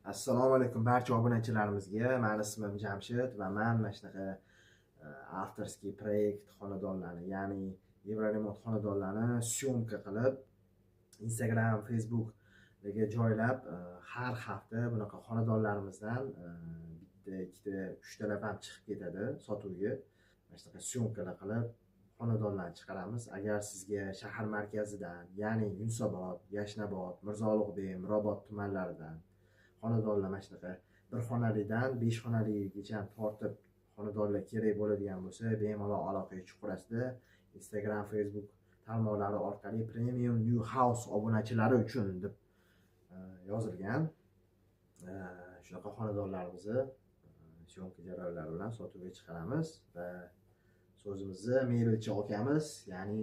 Assalomu alaykum barcha obunachilarimizga. Meni ismim Jamshid va men mana shunaqa avtorskiy proyekt xonadonlarni, ya'ni Yevroremont xonadonlarini syomka qilib Instagram, Facebook'ga joylab, har hafta bunaqa xonadonlarimizdan bitta, ikkita, uchtalab ham chiqib ketadi sotuvga. Mana shunaqa syomkalar qilib xonadonlarni chiqaramiz. Agar sizga shahar markazidan, ya'ni Yunusobod, Yashnobod, Mirzo Ulug'bek, Mirobod tumanlaridan xonadonlar mana shunaqa bir xonalidan 5 xonaligacha tortib xonadonlar kerak bo'ladigan bo'lsa, bemalol aloqaga chiqarasizda. Instagram, Facebook tarmoqlari orqali Premium New House obunachilari uchun deb yozilgan. Shunaqa xonadonlarimizni syomka jarayonlari bilan sotuvga chiqaramiz va so'zimizni mebelchi akamiz, ya'ni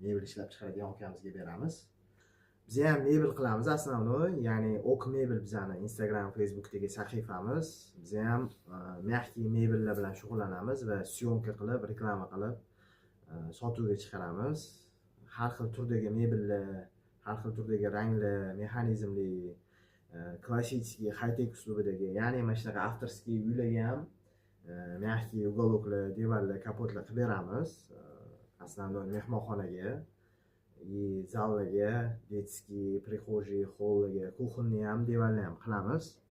mebel ishlab chiqaradigan akamizga beramiz. Biz ham mebel qilamiz основной, ya'ni Ok Mebel bizani Instagram, Facebook'dagi sahifamiz. Biz ham mягкий mebellar bilan shug'ullanamiz va syomka qilib, reklama qilib sotuvga chiqaramiz. Har xil turdagi mebellar, har xil turdagi ranglar, mexanizmli, klassический, high-tech uslubidagi, ya'ni mana shunaqa avtorskiy uylarga ham mягкий уголокlar, devorlar, kapotlar qilib beramiz. Основной mehmonxonaga, zallarga, детский, prixожий, hollarga, kuxonni ham, devorni ham qilamiz.